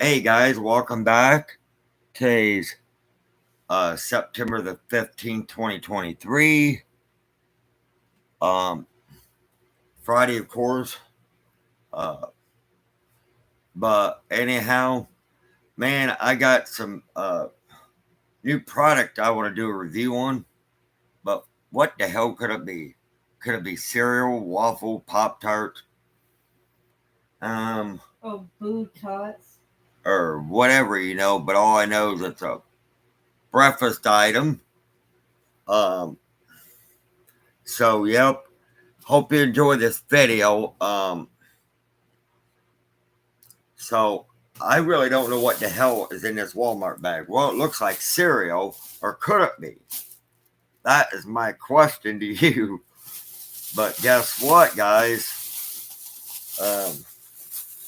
Hey guys, welcome back. Today's September the 15th, 2023. Um, Friday, of course. Uh, but anyhow, man, I got some new product I want to do a review on. But what the hell could it be? Could it be cereal, waffle, Pop Tarts, Oh, boo tots. or whatever, But all I know is it's a breakfast item. Um, so, yep. Hope you enjoy this video. So I really don't know what the hell is in this Walmart bag. Well, it looks like cereal, or could it be? That is my question to you. But guess what, guys?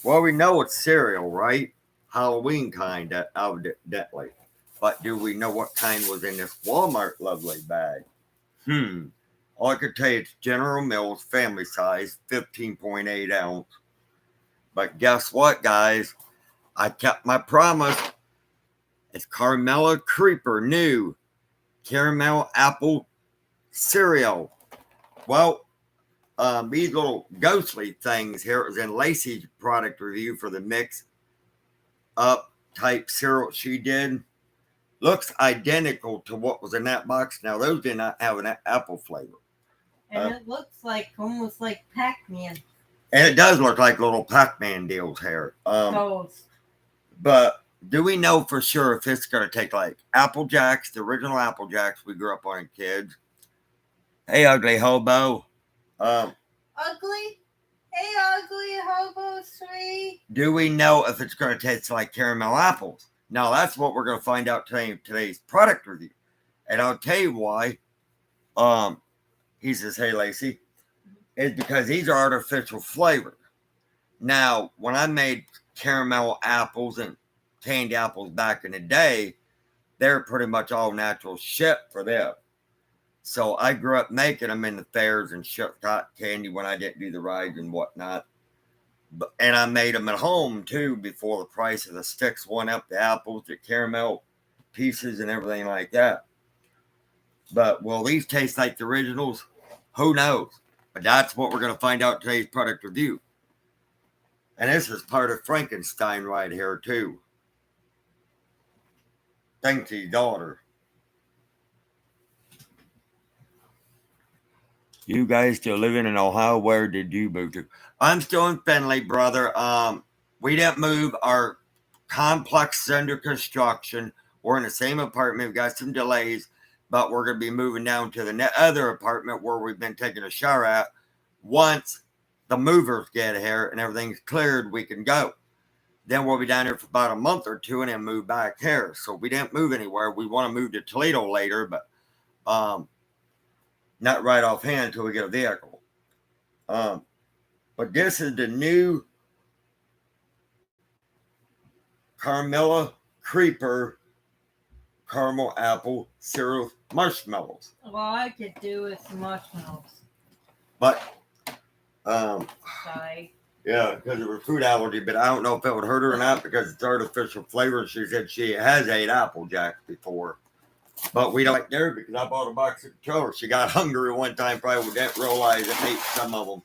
Well, we know it's cereal, right? Halloween kind, evidently. But do we know what kind was in this Walmart lovely bag? All I could tell you, it's General Mills family size, 15.8 ounce. But guess what, guys? I kept my promise. It's Carmella Creeper new caramel apple cereal. Well, these little ghostly things here, it was in Lacey's product review for the mix up type cereal she did. Looks identical to what was in that box. Now, those did not have an apple flavor. And it looks like almost like Pac-Man. And it does look like little Pac-Man deals here. But do we know for sure if it's going to take like Apple Jacks, the original Apple Jacks we grew up on kids? Hey, ugly hobo. Ugly? Hey, ugly hobo sweet. Do we know if it's going to taste like caramel apples? Now, that's what we're going to find out today in today's product review. And I'll tell you why. He says, hey, Lacey, is because these are artificial flavors. Now, when I made caramel apples and candy apples back in the day, they're pretty much all natural shit for them. So I grew up making them in the fairs and shit cotton candy when I didn't do the rides and whatnot. And I made them at home too before the price of the sticks went up, the apples, the caramel pieces and everything like that. But will these taste like the originals? Who knows? But that's what we're going to find out in today's product review. And this is part of Frankenstein right here too. Thanks to his daughter. You guys still living in Ohio? Where did you move to? I'm still in Findlay, brother. We didn't move. Our complex is under construction. We're in the same apartment. We've got some delays, but we're going to be moving down to the other apartment where we've been taking a shower at. Once the movers get here and everything's cleared, we can go. Then we'll be down here for about a month or two and then move back here. So we didn't move anywhere. We want to move to Toledo later, but not right offhand until we get a vehicle. But this is the new Carmella Creeper caramel apple cereal marshmallows. Well, I could do with some marshmallows. But Sorry. yeah, because of her food allergy, but I don't know if it would hurt her or not because it's artificial flavor. She said she has ate Apple Jacks before. But we don't like there because I bought a box of controllers. She got hungry one time, probably didn't realize it ate some of them.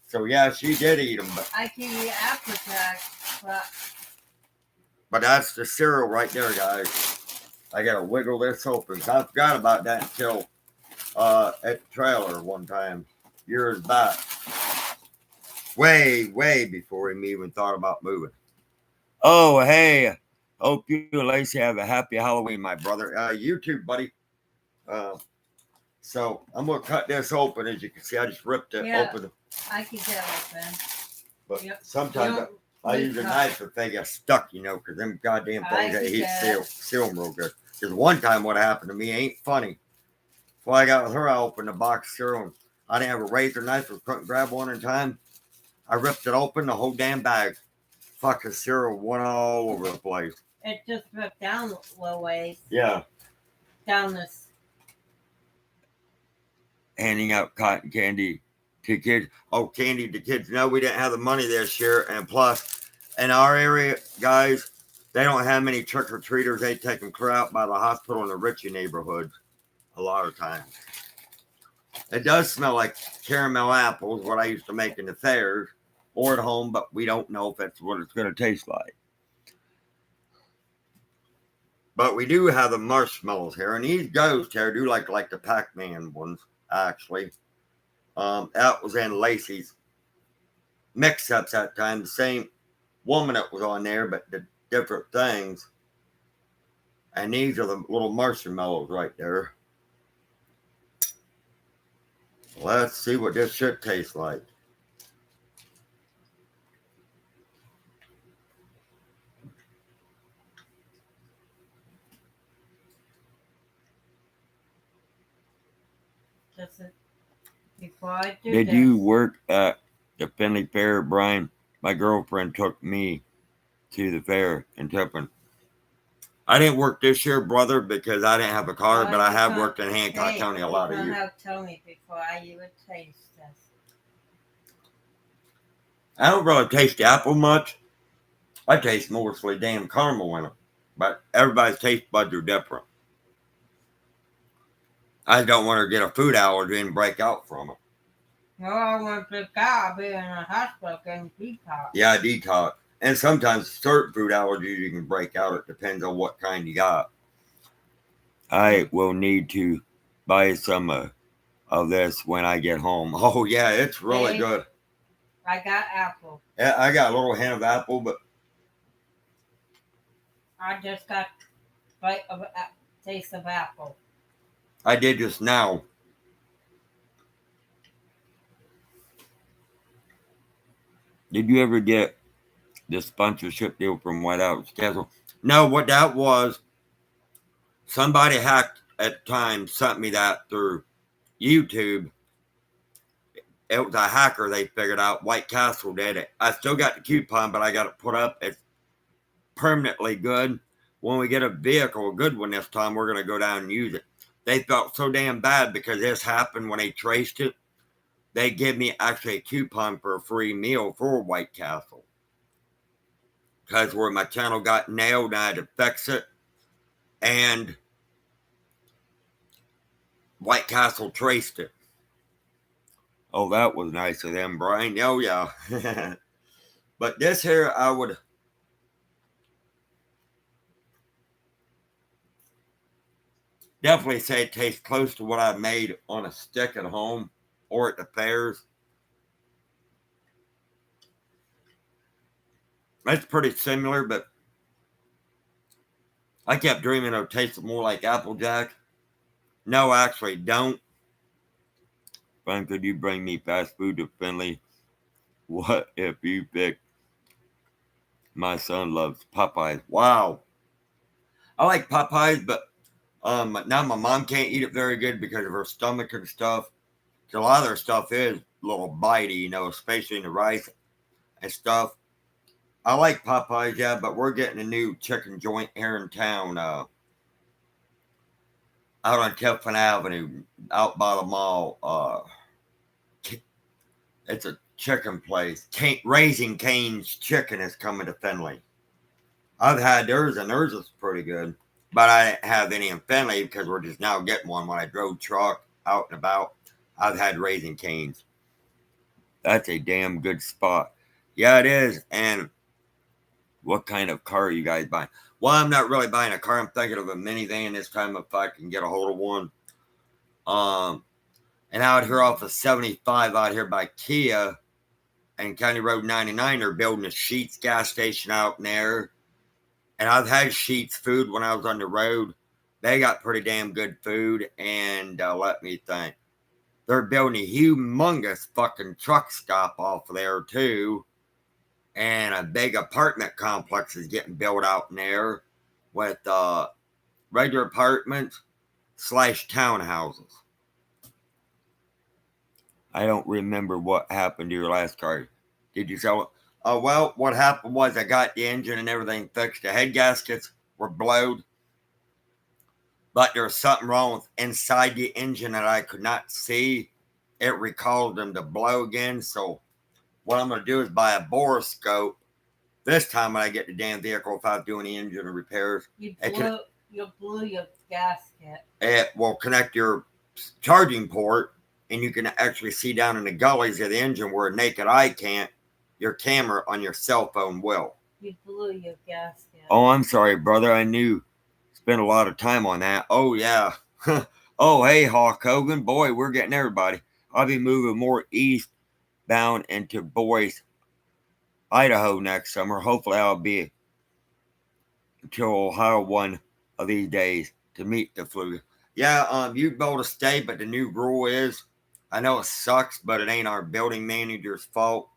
So yeah, she did eat them. But I can eat Apple Jacks, but that's the cereal right there, guys. I gotta wiggle this open. I forgot about that until at the trailer one time, years back. Way before we even thought about moving. Oh, hey. Hope you and Lacey have a happy Halloween, my brother. You too, buddy. So I'm going to cut this open. As you can see, I just ripped it open. I can get open. But sometimes I use a knife if they get stuck, because them goddamn things, they heat seal them real good. Because one time what happened to me ain't funny. Before I got with her, I opened a box of cereal. I didn't have a razor knife or couldn't grab one in time. I ripped it open, the whole damn bag. Fucking cereal went all over the place. It just ripped down a little ways. Yeah. Down this. Handing out cotton candy to kids. Oh, candy to kids. No, we didn't have the money this year. And plus, in our area, guys, they don't have many trick or treaters. They take them clear out by the hospital in the Ritchie neighborhoods a lot of times. It does smell like caramel apples, what I used to make in the fairs or at home, but we don't know if that's what it's going to taste like. But we do have the marshmallows here, and these ghosts here do like the Pac-Man ones, actually. That was in Lacey's mix-ups that time. The same woman that was on there, but the different things. And these are the little marshmallows right there. Let's see what this shit tastes like. Just before I do Did this, you work at the Finley Fair, Brian? My girlfriend took me to the fair in Tiffin. I didn't work this year, brother, because I didn't have a car, but I have worked in Hancock County a lot of years. Have told me before I even taste this. I don't really taste the apple much. I taste mostly damn caramel in it, but everybody's taste buds are different. I don't want to get a food allergy and break out from it. No, I want to I'll be in a hospital getting detox. Yeah, detox. And sometimes certain food allergies you can break out. It depends on what kind you got. I will need to buy some of this when I get home. Oh, yeah, it's really good. I got apple. Yeah, I got a little hint of apple, but I just got bite of taste of apple. I did just now. Did you ever get the sponsorship deal from White House Castle? No, what that was, somebody hacked at the time, sent me that through YouTube. It was a hacker they figured out. White Castle did it. I still got the coupon, but I got it put up. It's permanently good. When we get a vehicle, a good one this time, we're going to go down and use it. They felt so damn bad because this happened when they traced it. They gave me actually a coupon for a free meal for White Castle. Because where my channel got nailed, I had to fix it. And White Castle traced it. Oh, that was nice of them, Brian. Oh, yeah. But this here, I would definitely say it tastes close to what I made on a stick at home or at the fairs. It's pretty similar, but I kept dreaming it would taste more like Applejack. No, actually, don't. Brian, could you bring me fast food to Finley? What if you pick? My son loves Popeyes. Wow. I like Popeyes, but now my mom can't eat it very good because of her stomach and stuff. So a lot of their stuff is a little bitey, you know, especially in the rice and stuff. I like Popeyes, yeah, but we're getting a new chicken joint here in town, out on Tiffin Avenue, out by the mall. It's a chicken place. Raising Cane's Chicken is coming to Finley. I've had theirs, and theirs is pretty good. But I didn't have any in Finley because we're just now getting one. When I drove truck out and about, I've had Raising Cane's. That's a damn good spot. Yeah, it is. And what kind of car are you guys buying? Well, I'm not really buying a car. I'm thinking of a minivan this time if I can get a hold of one. And out here off of 75 out here by Kia and County Road 99, they're building a Sheetz gas station out in there. And I've had Sheetz food when I was on the road. They got pretty damn good food. And let me think. They're building a humongous fucking truck stop off of there too. And a big apartment complex is getting built out in there with regular apartments / townhouses. I don't remember what happened to your last car. Did you sell it? Well, what happened was I got the engine and everything fixed. The head gaskets were blowed. But there was something wrong with inside the engine that I could not see. It recalled them to blow again. So what I'm going to do is buy a borescope This time when I get the damn vehicle, if I'm doing the engine repairs, You it can blew your gasket. it will connect your charging port, and you can actually see down in the gullies of the engine where a naked eye can't. Your camera on your cell phone will. You blew your gasket. Oh, I'm sorry, brother. I knew. Spent a lot of time on that. Oh yeah. Oh hey, Hawk Hogan. Boy, we're getting everybody. I'll be moving more eastbound into Boise, Idaho next summer. Hopefully, I'll be to Ohio one of these days to meet the flu. Yeah, you'd be able to stay, but the new rule is, I know it sucks, but it ain't our building manager's fault.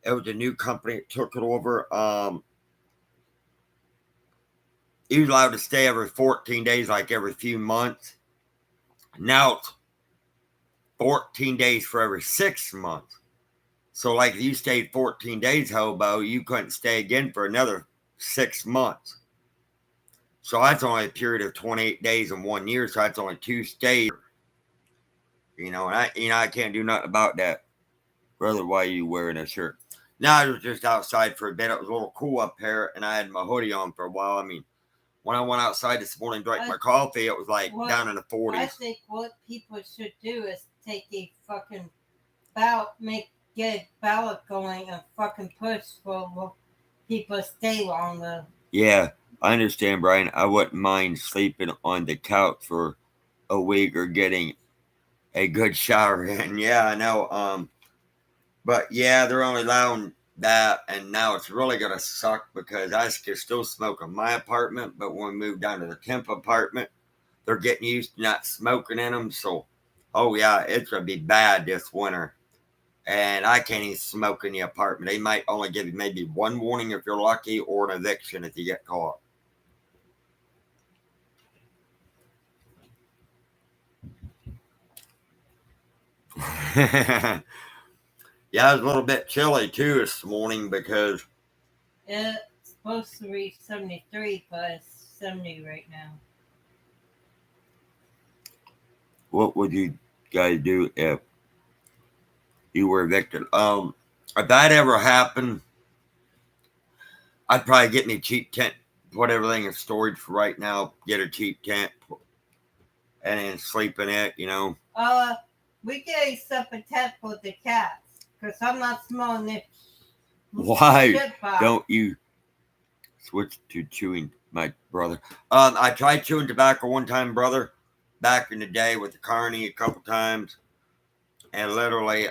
It was a new company that took it over. You're allowed to stay every 14 days, like every few months. Now it's 14 days for every 6 months. So, like, if you stayed 14 days, hobo, you couldn't stay again for another 6 months. So that's only a period of 28 days in 1 year. So that's only 2 stays. And I can't do nothing about that. Brother, why are you wearing a shirt? Now I was just outside for a bit. It was a little cool up here, and I had my hoodie on for a while. I mean, when I went outside this morning to drink my coffee, it was like down in the 40s. I think what people should do is take a fucking ballot, get a ballot going and fucking push for people to stay longer. Yeah, I understand, Brian. I wouldn't mind sleeping on the couch for a week or getting a good shower in. Yeah, I know. But yeah, they're only allowing that, and now it's really gonna suck because I can still smoke in my apartment, but when we move down to the temp apartment, they're getting used to not smoking in them. So, oh yeah, it's gonna be bad this winter, and I can't even smoke in the apartment. They might only give you maybe one warning if you're lucky, or an eviction if you get caught. Yeah, it was a little bit chilly too this morning because it's supposed to reach 73, but it's 70 right now. What would you guys do if you were evicted? If that ever happened, I'd probably get me a cheap tent, put everything in storage for right now, get a cheap tent, and then sleep in it, We get a separate tent for the cats, because I'm not smelling this. Why don't you switch to chewing, my brother? I tried chewing tobacco one time, brother, back in the day with the carny a couple times, and literally,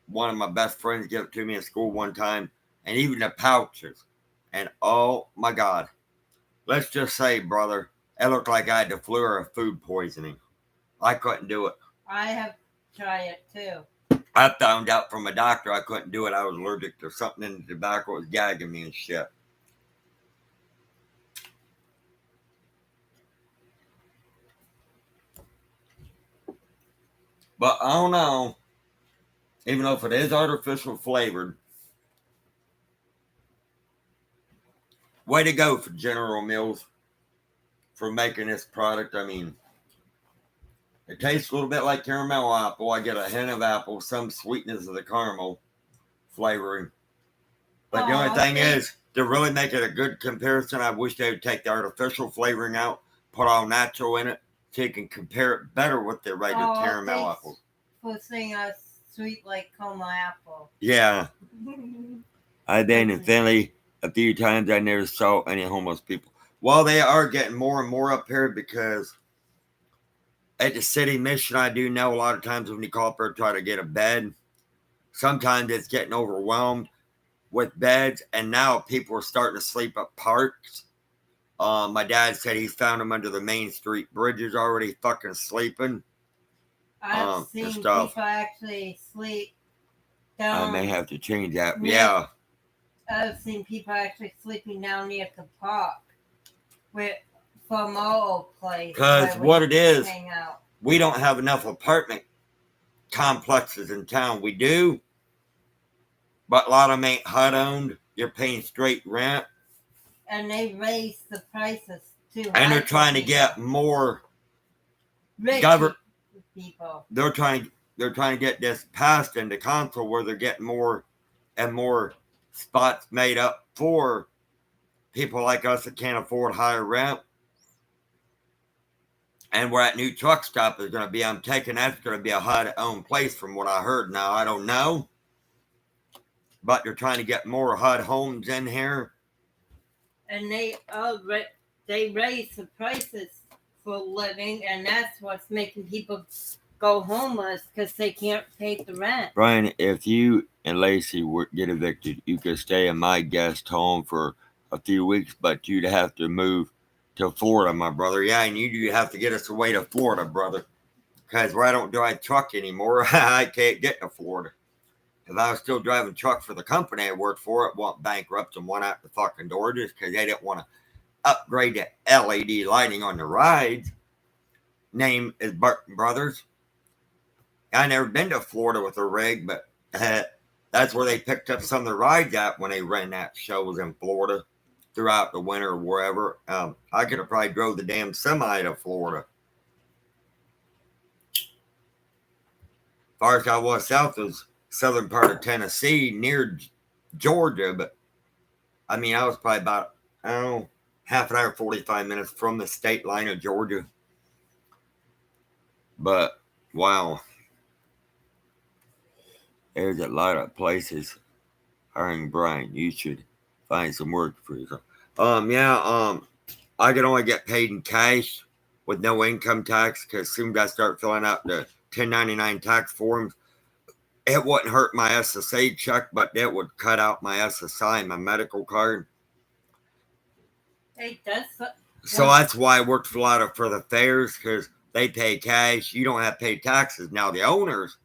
one of my best friends gave it to me in school one time, and even the pouches, and oh my God, let's just say, brother, it looked like I had the flu or food poisoning. I couldn't do it. I have tried it too. I found out from a doctor I couldn't do it. I was allergic to something in the tobacco. It was gagging me and shit. But I don't know. Even though if it is artificial flavored, way to go for General Mills for making this product. I mean, it tastes a little bit like caramel apple. I get a hint of apple, some sweetness of the caramel flavoring. But the only thing is, to really make it a good comparison, I wish they would take the artificial flavoring out, put all natural in it, so you can compare it better with the regular caramel apples. For saying sweet like caramel apple. Yeah. I've been in Philly a few times. I never saw any homeless people. Well, they are getting more and more up here because at the city mission, I do know a lot of times when you call up there to try to get a bed, sometimes it's getting overwhelmed with beds, and now people are starting to sleep at parks. My dad said he found them under the Main Street bridges already fucking sleeping. I've seen people actually sleep down. I may have to change that. Yeah. I've seen people actually sleeping down near the park from our old place. Because what it is, we don't have enough apartment complexes in town. We do, but a lot of them ain't HUD owned. You're paying straight rent. And they raise the prices too. And they're trying to get more people. They're trying to get this passed into council where they're getting more and more spots made up for people like us that can't afford higher rent. And where that new truck stop is going to be, I'm taking that's going to be a HUD-owned place from what I heard. Now, I don't know, but they're trying to get more HUD homes in here. And they raise the prices for living, and that's what's making people go homeless because they can't pay the rent. Brian, if you and Lacey get evicted, you could stay in my guest home for a few weeks, but you'd have to move to Florida, my brother. Yeah, and you have to get us away to Florida, brother, because where I don't drive truck anymore, I can't get to Florida. If I was still driving truck for the company I worked for, it went bankrupt and went out the fucking door just because they didn't want to upgrade the LED lighting on the rides. Name is Burton Brothers. I never been to Florida with a rig, but that's where they picked up some of the rides at when they ran that shows in Florida throughout the winter or wherever. I could have probably drove the damn semi to Florida. As far as I was south was southern part of Tennessee near Georgia, but I mean, I was probably about, I don't know, half an hour, 45 minutes from the state line of Georgia. But, wow. There's a lot of places hiring Brian. You should find some work for yourself. I can only get paid in cash with no income tax because soon as I start filling out the 1099 tax forms, it wouldn't hurt my SSA check, but it would cut out my SSI, my medical card. Hey, so that's why I worked for a lot of for the fairs because they pay cash. You don't have to pay taxes. Now the owners,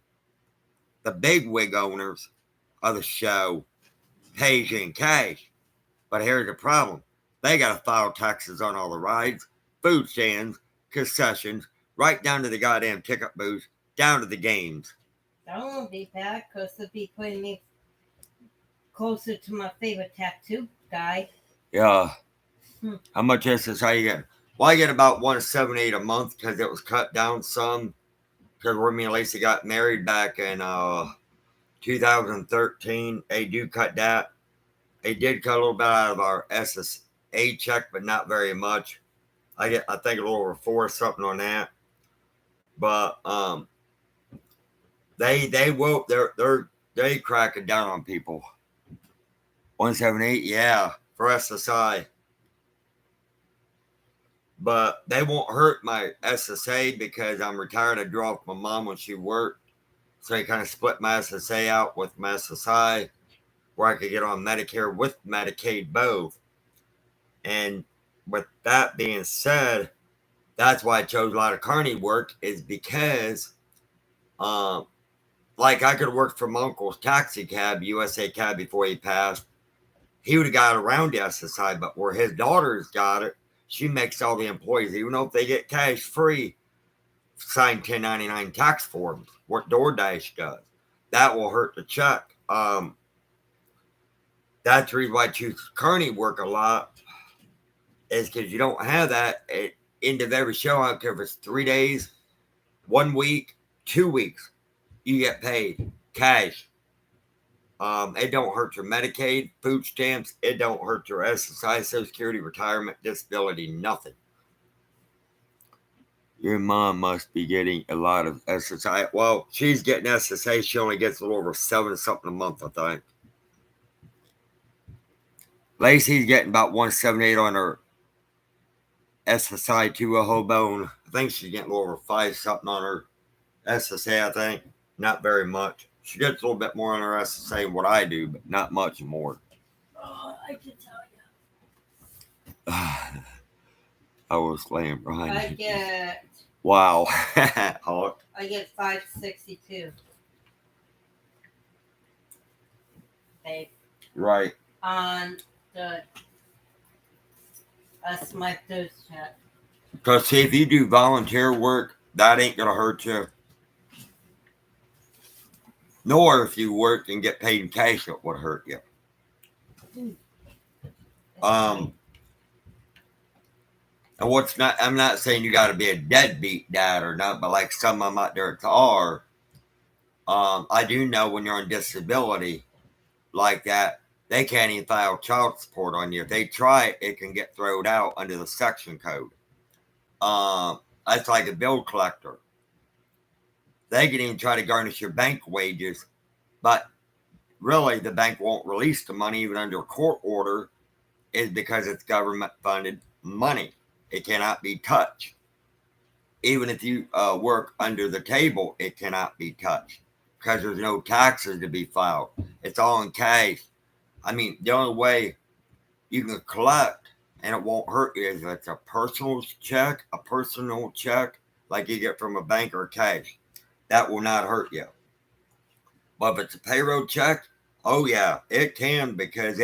the big wig owners of the show, pays you in cash. But here's the problem. They got to file taxes on all the rides, food stands, concessions, right down to the goddamn ticket booths, down to the games. That won't be bad because it'll be putting me closer to my favorite tattoo guy. Yeah. How much SSI you get? Well, I get about $178 a month because it was cut down some. Because where me and Lacey got married back in 2013, they do cut that. They did cut a little bit out of our SSA check, but not very much. I think a little over $4 something on that. But they crack it down on people. 178, yeah, for SSI. But they won't hurt my SSA because I'm retired. I drew off my mom when she worked. So they kind of split my SSA out with my SSI where I could get on Medicare with Medicaid both. And with that being said, that's why I chose a lot of carny work is because like I could have worked for my uncle's taxi cab, USA cab before he passed. He would have got around the SSI, but where his daughter's got it, she makes all the employees, even though if they get cash free, sign 1099 tax forms, what DoorDash does. That will hurt the check. That's the reason why I choose carny work a lot, is because you don't have that at end of every show. I don't care if it's 3 days, 1 week, 2 weeks, you get paid cash. It don't hurt your Medicaid, food stamps. It don't hurt your SSI, Social Security, retirement, disability, nothing. Your mom must be getting a lot of SSI. Well, she's getting SSA. She only gets a little over 7 something a month, I think. Lacey's getting about 178 on her SSI to a whole bone. I think she's getting a little over 5 something on her SSA, I think. Not very much. She gets a little bit more on her SSA than what I do, but not much more. Oh, I can tell you. I was laying behind. I get. Wow. I get 562. Babe. Right. On that's my third check. Because see, if you do volunteer work, that ain't gonna hurt you. Nor if you work and get paid in cash, it would hurt you. And what's not, I'm not saying you got to be a deadbeat dad or not, but like some of them out there are. I do know when you're on disability like that, they can't even file child support on you. If they try it, it can get thrown out under the section code. That's like a bill collector. They can even try to garnish your bank wages, but really the bank won't release the money even under a court order, is because it's government funded money. It cannot be touched. Even if you work under the table, it cannot be touched because there's no taxes to be filed. It's all in cash. I mean, the only way you can collect and it won't hurt you is if it's a personal check, like you get from a bank or cash. That will not hurt you. But if it's a payroll check, oh yeah, it can, because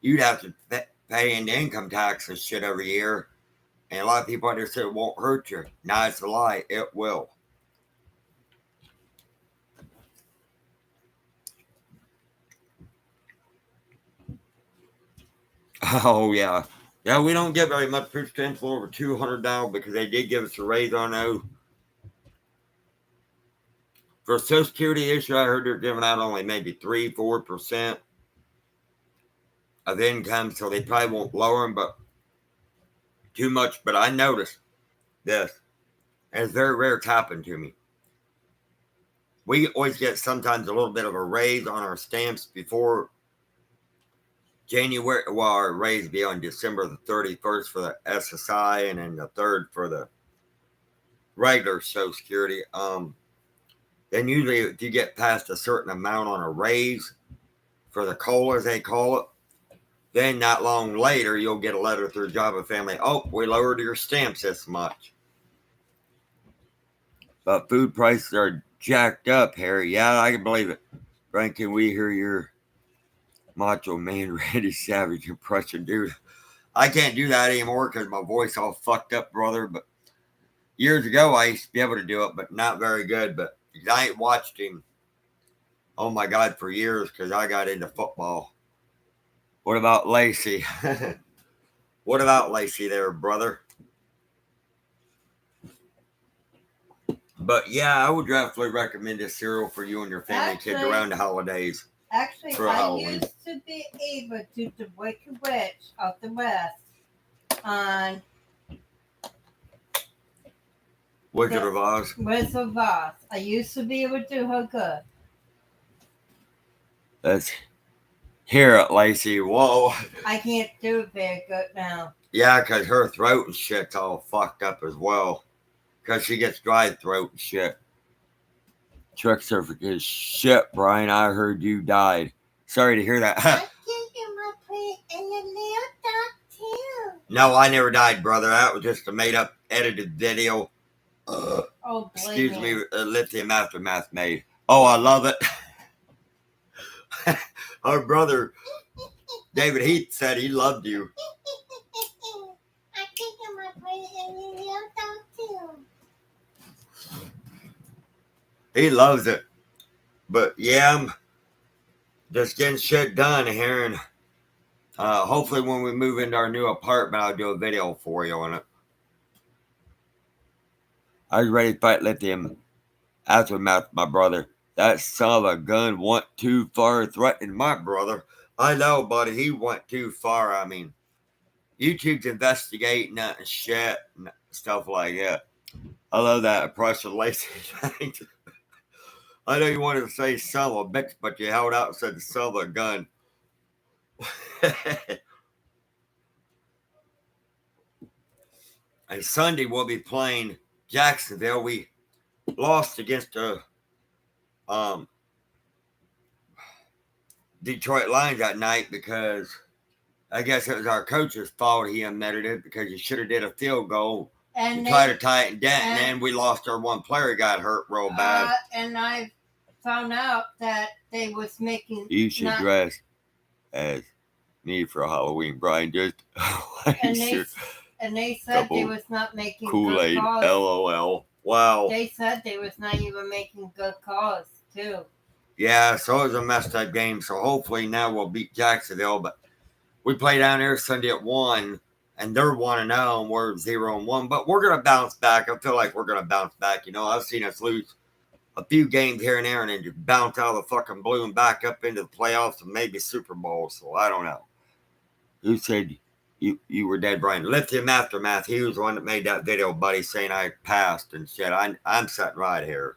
you'd have to pay into income tax and shit every year. And a lot of people understand it won't hurt you. Nah, it's a lie. It will. Oh, yeah. Yeah, we don't get very much food stamps, over 200 now, because they did give us a raise on those. For Social Security issue, I heard they're giving out only maybe 3-4% of income, so they probably won't lower them, but too much. But I noticed this, and it's very rare it's happened to me. We always get sometimes a little bit of a raise on our stamps before January. Well, our raise be on December the 31st for the SSI, and then the 3rd for the regular Social Security. Then usually if you get past a certain amount on a raise for the COLA, as they call it, then not long later, you'll get a letter through Job and Family. Oh, we lowered your stamps this much. But food prices are jacked up, Harry. Yeah, I can believe it. Frank, can we hear your Macho Man Randy Savage impression, dude? I can't do that anymore because my voice all fucked up, brother. But years ago, I used to be able to do it, but not very good. But I ain't watched him, oh my God, for years, because I got into football. What about Lacey? What about Lacey there, brother? But yeah, I would definitely recommend this cereal for you and your family kids around the holidays. Actually, I used to be able to the Wicked Witch of the West on Wizard of Oz. Wizard of Oz. I used to be able to do her good. Let's hear it, Lacey. Whoa. I can't do it very good now. Yeah, because her throat and shit's all fucked up as well. Because she gets dry throat and shit. Truck surfer is shit, Brian. I heard you died. Sorry to hear that. I think you might put in your nail too. No, I never died, brother. That was just a made-up edited video. Excuse me, Lithium Aftermath made. Oh, I love it. Our brother, David Heath, said he loved you. I think you might put it in your nail too. He loves it. But yeah, I'm just getting shit done here. And hopefully when we move into our new apartment, I'll do a video for you on it. I was ready to fight Lithium Aftermath, my brother. That son of a gun went too far, threatening my brother. I know, buddy. He went too far. I mean, YouTube's investigating that and shit and stuff like that. I love that impression, Lacey. I know you wanted to say son of a bitch, but you held out and said son of a gun. And Sunday we'll be playing Jacksonville. We lost against the Detroit Lions that night because I guess it was our coach's fault. He admitted it because you should have did a field goal and try to tie it down. And then we lost our one player. He got hurt real bad. And I found out that they was making. You should dress as me for Halloween, Brian. Just and they said they was not making Kool-Aid. LOL. Wow. They said they was not even making good calls too. Yeah, so it was a messed up game. So hopefully now we'll beat Jacksonville. But we play down there Sunday at 1, and they're 1-0, and we're 0-1. But we're gonna bounce back. I feel like we're gonna bounce back. You know, I've seen us lose a few games here and there and then just bounce out of the fucking blue and back up into the playoffs and maybe Super Bowl. So I don't know. Who said you were dead, Brian? Lithium Aftermath. He was the one that made that video, buddy, saying I passed and shit. I'm sitting right here.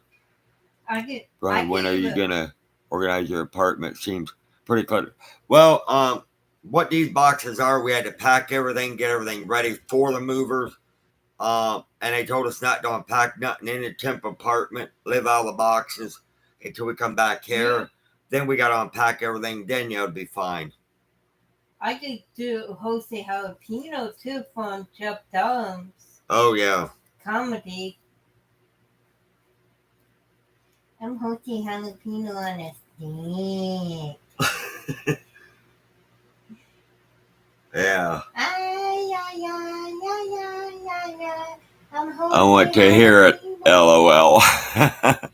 Brian, when are you gonna organize your apartment? Seems pretty cluttered. Well, what these boxes are, we had to pack everything, get everything ready for the movers. And they told us not to unpack nothing in the temp apartment, live out of the boxes until we come back here. Yeah. Then we got to unpack everything. Then you'll be fine. I could do Jose Jalapeno too from Jeff Dahm's. Oh, yeah. Comedy. I'm Jose Jalapeno on a stick. Yeah. I want to hear it. LOL. I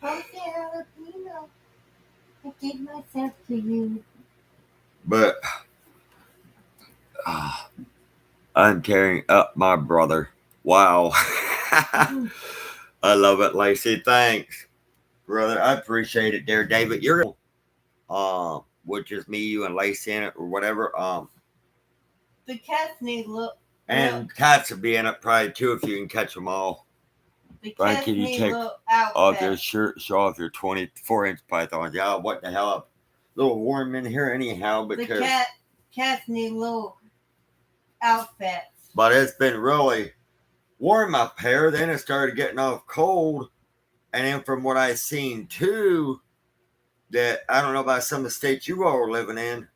give myself to you. But I'm tearing up my brother. Wow. I love it, Lacey. Thanks, brother. I appreciate it, dear David. You're which is me, you, and Lacey in it, or whatever. The cats need look. And cats will be in it probably too if you can catch them all. Brian, can you take off your shirt, show off your 24-inch pythons? Yeah, what the hell? A little warm in here anyhow because the cats need little outfits. But it's been really warm up here. Then it started getting off cold. And then from what I've seen too, that I don't know about some of the states you all are living in,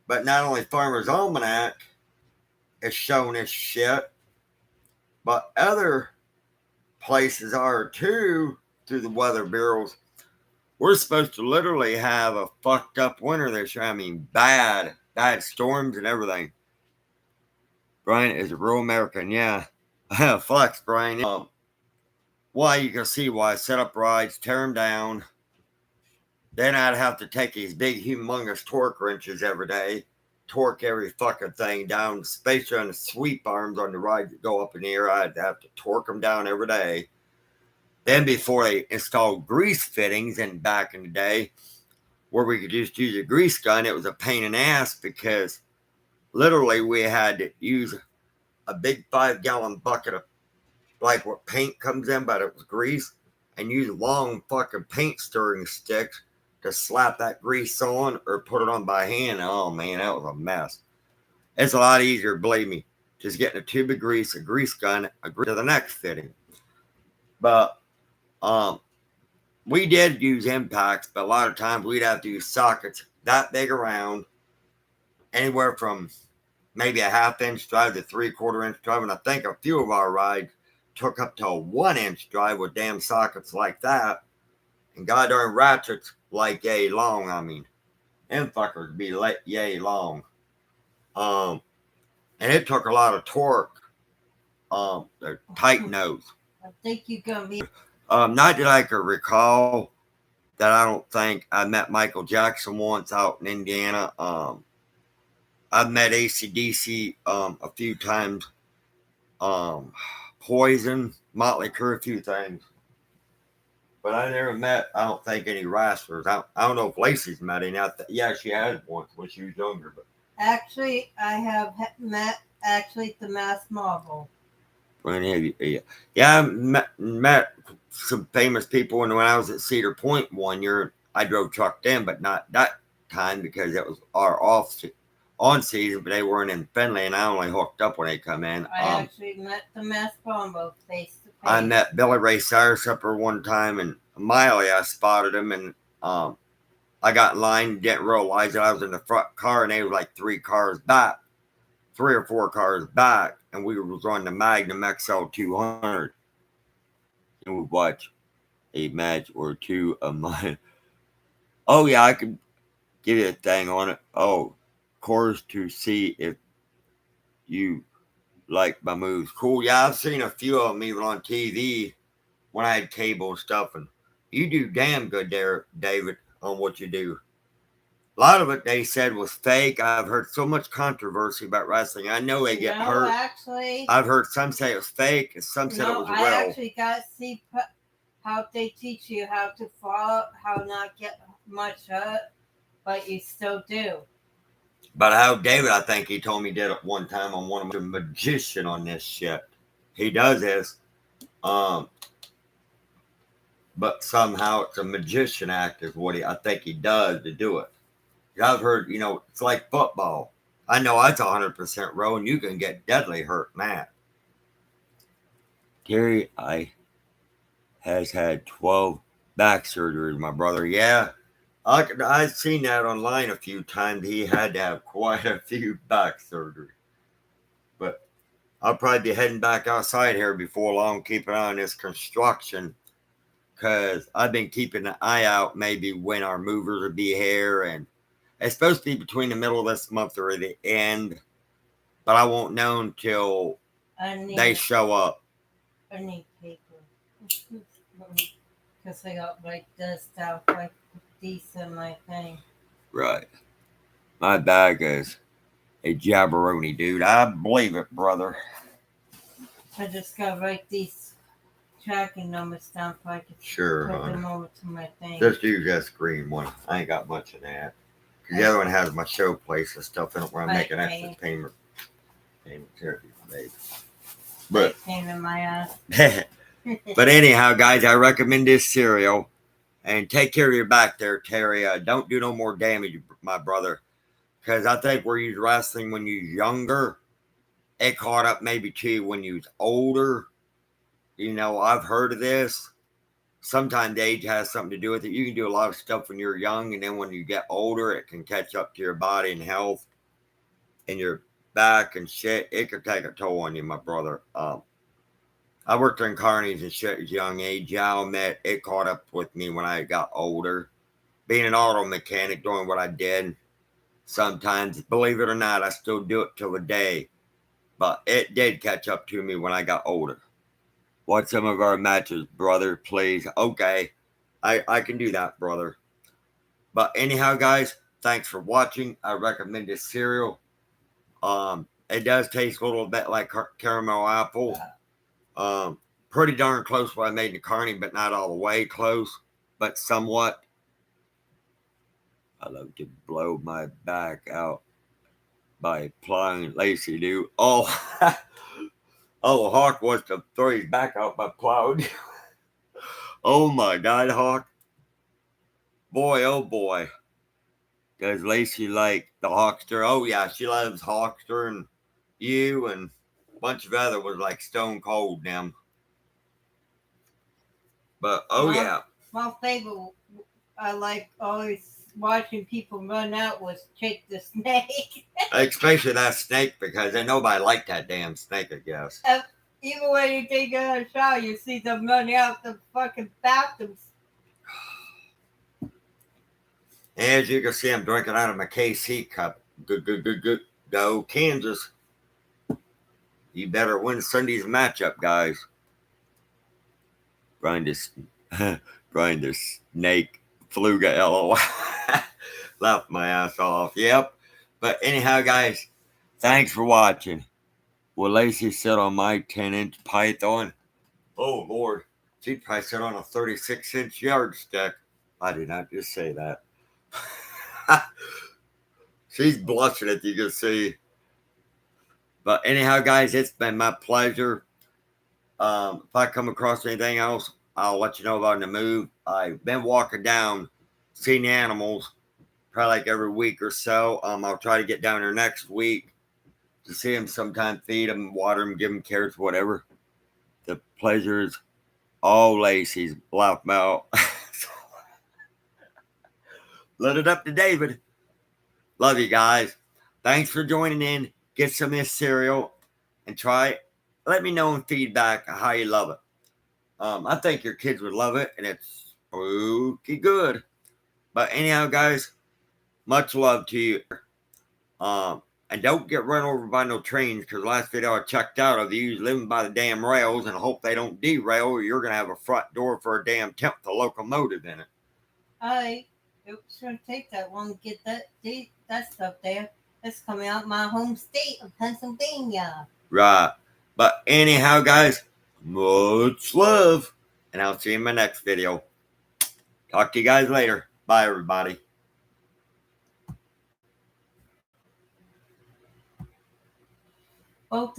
but not only Farmer's Almanac is showing this shit, but other places are too through the weather bureaus. We're supposed to literally have a fucked up winter this year. I mean, bad storms and everything. Brian is a real American, yeah. Flex, Brian. Well, you can see why I set up rides, tear them down. Then I'd have to take these big, humongous torque wrenches every day, torque every fucking thing down, especially on the sweep arms on the ride that go up in the air. I'd have to torque them down every day. Then before they installed grease fittings, and back in the day, where we could just use a grease gun, it was a pain in the ass because literally we had to use a big 5-gallon bucket of like what paint comes in, but it was grease, and use long fucking paint stirring sticks to slap that grease on or put it on by hand. Oh man, that was a mess. It's a lot easier, believe me, just getting a tube of grease, a grease gun, a grease to the next fitting. But we did use impacts, but a lot of times we'd have to use sockets that big around, anywhere from maybe a 1/2-inch drive to 3/4-inch drive. And I think a few of our rides took up to a 1-inch drive with damn sockets like that. And goddamn ratchets like yay long. I mean, them fuckers be like yay long. And it took a lot of torque. They're tight nose. I think you're gonna be. Not that I could recall that I don't think I met Michael Jackson once out in Indiana. I've met AC/DC a few times. Poison, Motley Crue, a few things. But I never met, I don't think, any wrestlers. I don't know if Lacey's met any. Yeah, she had once when she was younger. But actually, I have met the Mass Marvel. Yeah, I met some famous people when I was at Cedar Point one year. I drove truck then, but not that time because it was our on season, but they weren't in Finley, and I only hooked up when they come in. I actually met the Mass Marvel face to face. I met Billy Ray Cyrus up there one time, and Miley, I spotted him, and I got in line, didn't realize that I was in the front car, and they were like 3 or 4 cars back, and we was on the Magnum XL 200. And we watch a match or two of mine. Oh yeah, I could give you a thing on it. Oh, course to see if you like my moves. Cool. Yeah, I've seen a few of them even on TV when I had cable and stuff, and you do damn good there, David, on what you do. A lot of it they said was fake. I've heard so much controversy about wrestling. I know they get hurt. Actually, I've heard some say it was fake and some said it was real. I actually got to see how they teach you how to fall, how not get much hurt, but you still do. But how David, I think he told me did it one time on one of the magician on this shit. He does this, um, but somehow it's a magician act is what I think he does to do it. I've heard, it's like football. I know that's 100% real, and you can get deadly hurt in that. Terry, I has had 12 back surgeries, my brother. Yeah, I've seen that online a few times. He had to have quite a few back surgeries. But I'll probably be heading back outside here before long, keeping an eye on this construction. Because I've been keeping an eye out maybe when our movers will be here. And it's supposed to be between the middle of this month or the end. But I won't know until they show up. I need paper. Because I got like this stuff, like these in my thing. Right. My bag is a jabberoni, dude. I believe it, brother. I just got to write these tracking numbers down so I can put them over to my thing. Just use that green one. I ain't got much of that. Because the other one has my show place and stuff in it where I'm making extra payments here, babe. But pain in my ass. But anyhow, guys, I recommend this cereal. And take care of your back there, Terry. Don't do no more damage, my brother. Because I think where you was wrestling when you was younger, it caught up maybe to you when you was older. I've heard of this. Sometimes age has something to do with it. You can do a lot of stuff when you're young, and then when you get older, it can catch up to your body and health and your back and shit. It could take a toll on you, my brother. I worked in carnies and shit at a young age. Yeah, I'll admit it caught up with me when I got older. Being an auto mechanic, doing what I did, sometimes, believe it or not, I still do it till the day. But it did catch up to me when I got older. Watch some of our matches, brother, please. Okay, I can do that, brother. But anyhow, guys, thanks for watching. I recommend this cereal. It does taste a little bit like caramel apple. Pretty darn close to what I made in the carny, but not all the way close, but somewhat. I love to blow my back out by plowing Lacey, dude. Oh, Hawk wants to throw his back out by plowing. Oh my God, Hawk. Boy, oh boy. Does Lacey like the Hawkster? Oh yeah, she loves Hawkster and you and a bunch of other was like stone cold them. But yeah. My favorite, I like always watching people run out was Jake the Snake. Especially that snake because nobody liked that damn snake, I guess. Even when you take a shower, you see them running out the fucking bathrooms. As you can see, I'm drinking out of my KC cup. Good. Go, Kansas. You better win Sunday's matchup, guys. Grind this snake. Fluga LOL. Laughed my ass off. Yep. But anyhow, guys, thanks for watching. Will Lacey sit on my 10-inch python? Oh, Lord. She'd probably sit on a 36-inch yardstick. I did not just say that. She's blushing, if you can see. But anyhow, guys, it's been my pleasure. If I come across anything else, I'll let you know about the move. I've been walking down, seeing animals, probably like every week or so. I'll try to get down there next week to see them sometime, feed them, water them, give them carrots, whatever. The pleasure is all Lacey's. Laugh out. Let it up to David. Love you guys. Thanks for joining in. Get some of this cereal and try it. Let me know in feedback how you love it. I think your kids would love it, and it's spooky good. But anyhow, guys, much love to you. And don't get run over by no trains, because last video I checked out of you living by the damn rails, and I hope they don't derail, or you're going to have a front door for a damn temp to locomotive in it. It's going to take that long to get that stuff there. It's coming out my home state of Pennsylvania. Right. But anyhow, guys, much love. and I'll see you in my next video. Talk to you guys later. Bye, everybody. Both